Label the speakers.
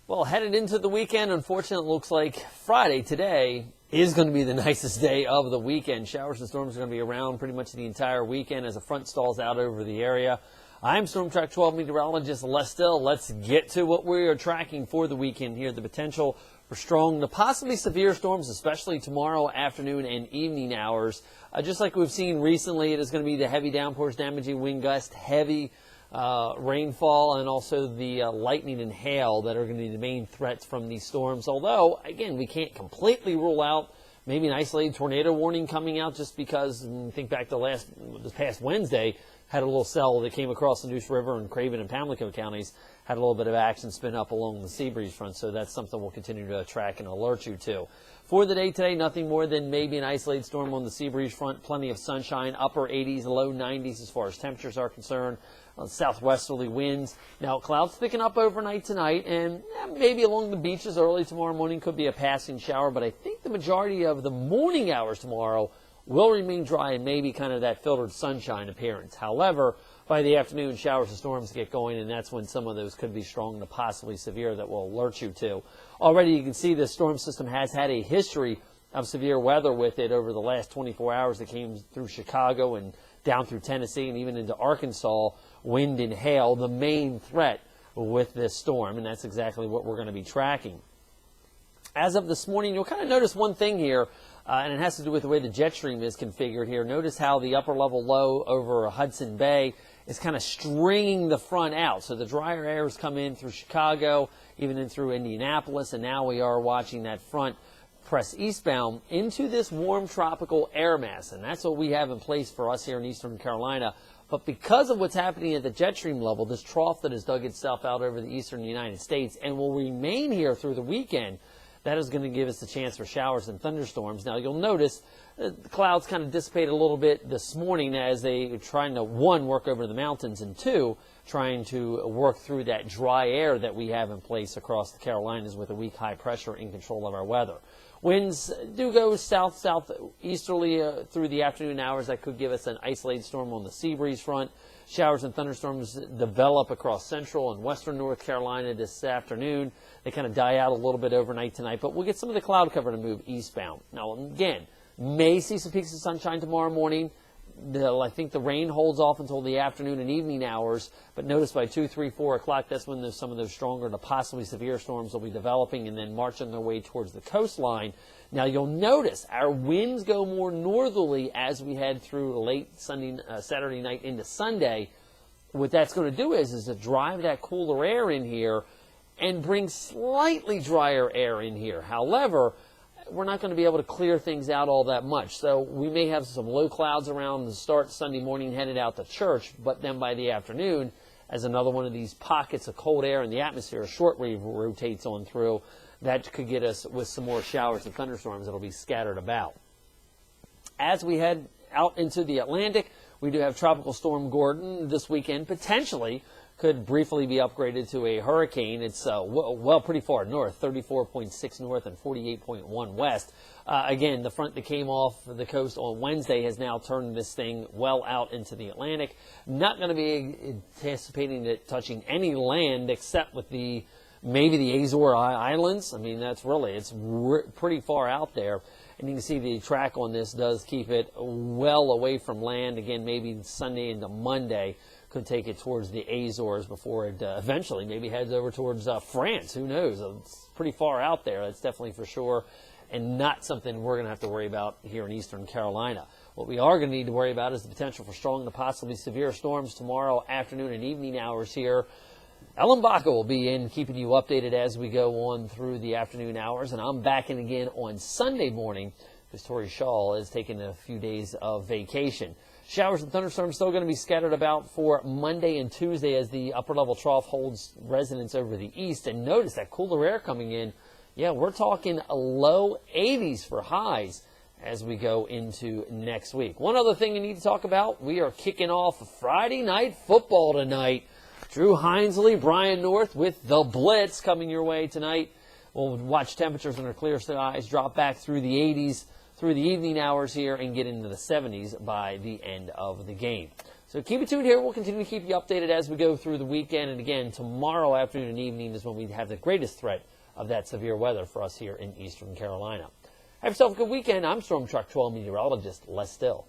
Speaker 1: Well, headed into the weekend, unfortunately, it looks like Friday today is going to be the nicest day of the weekend. Showers and storms are going to be around pretty much the entire weekend as a front stalls out over the area. I'm Storm Track 12 meteorologist Les Still. Let's get to what we are tracking for the weekend here. The potential for strong to possibly severe storms, especially tomorrow afternoon and evening hours. Just like we've seen recently, it is going to be the heavy downpours, damaging wind gust, heavy rainfall, and also the lightning and hail that are going to be the main threats from these storms. Although, again, we can't completely rule out maybe an isolated tornado warning coming out, just because, think back to this past Wednesday, had a little cell that came across the Neuse River in Craven and Pamlico counties, had a little bit of action spin up along the sea breeze front, so that's something we'll continue to track and alert you to. For the day today, nothing more than maybe an isolated storm on the sea breeze front, plenty of sunshine, upper 80s, low 90s as far as temperatures are concerned. Southwesterly winds. Now, clouds picking up overnight tonight, and maybe along the beaches early tomorrow morning could be a passing shower, but I think the majority of the morning hours tomorrow will remain dry and maybe kind of that filtered sunshine appearance. However, by the afternoon, showers and storms get going, and that's when some of those could be strong to possibly severe that will alert you to. Already you can see the storm system has had a history of severe weather with it over the last 24 hours that came through Chicago and down through Tennessee and even into Arkansas. Wind and hail, the main threat with this storm, and that's exactly what we're going to be tracking. As of this morning, you'll kind of notice one thing here, and it has to do with the way the jet stream is configured here. Notice how the upper level low over Hudson Bay is kind of stringing the front out. So the drier air has come in through Chicago, even in through Indianapolis, and now we are watching that front press eastbound into this warm tropical air mass, and that's what we have in place for us here in eastern Carolina. But because of what's happening at the jet stream level, this trough that has dug itself out over the eastern United States and will remain here through the weekend, that is going to give us a chance for showers and thunderstorms. Now, you'll notice the clouds kind of dissipated a little bit this morning as they were trying to, one, work over the mountains, and two, trying to work through that dry air that we have in place across the Carolinas with a weak high pressure in control of our weather. Winds do go southeasterly through the afternoon hours. That could give us an isolated storm on the sea breeze front. Showers and thunderstorms develop across central and western North Carolina this afternoon. They kind of die out a little bit overnight tonight, but we'll get some of the cloud cover to move eastbound. Now, again, may see some peaks of sunshine tomorrow morning. I think the rain holds off until the afternoon and evening hours, but notice by 2, 3, 4 o'clock, that's when some of those stronger to possibly severe storms will be developing and then marching their way towards the coastline. Now, you'll notice our winds go more northerly as we head through late Saturday night into Sunday. What that's going to do is to drive that cooler air in here and bring slightly drier air in here. However, we're not going to be able to clear things out all that much. So we may have some low clouds around the start Sunday morning headed out to church, but then by the afternoon, as another one of these pockets of cold air in the atmosphere, a short wave rotates on through, that could get us with some more showers and thunderstorms that will be scattered about. As we head out into the Atlantic, we do have Tropical Storm Gordon this weekend, potentially could briefly be upgraded to a hurricane. It's well pretty far north, 34.6 north and 48.1 west. Again, the front that came off the coast on Wednesday has now turned this thing well out into the Atlantic. Not going to be anticipating it touching any land except with maybe the Azore Islands. I mean, it's pretty far out there. And you can see the track on this does keep it well away from land. Again, maybe Sunday into Monday could take it towards the Azores before it eventually maybe heads over towards France. Who knows? It's pretty far out there, that's definitely for sure, and not something we're going to have to worry about here in eastern Carolina. What we are going to need to worry about is the potential for strong to possibly severe storms tomorrow afternoon and evening hours here. Ellen Baca will be in keeping you updated as we go on through the afternoon hours, and I'm back in again on Sunday morning because Tori Shaw is taking a few days of vacation. Showers and thunderstorms still going to be scattered about for Monday and Tuesday as the upper level trough holds residence over the east. And notice that cooler air coming in. Yeah, we're talking low 80s for highs as we go into next week. One other thing you need to talk about, we are kicking off Friday night football tonight. Drew Hinesley, Brian North with the Blitz coming your way tonight. We'll watch temperatures under clear skies drop back through the 80s through the evening hours here and get into the 70s by the end of the game. So keep it tuned here. We'll continue to keep you updated as we go through the weekend. And again, tomorrow afternoon and evening is when we have the greatest threat of that severe weather for us here in eastern Carolina. Have yourself a good weekend. I'm Storm Truck 12 meteorologist Les Still.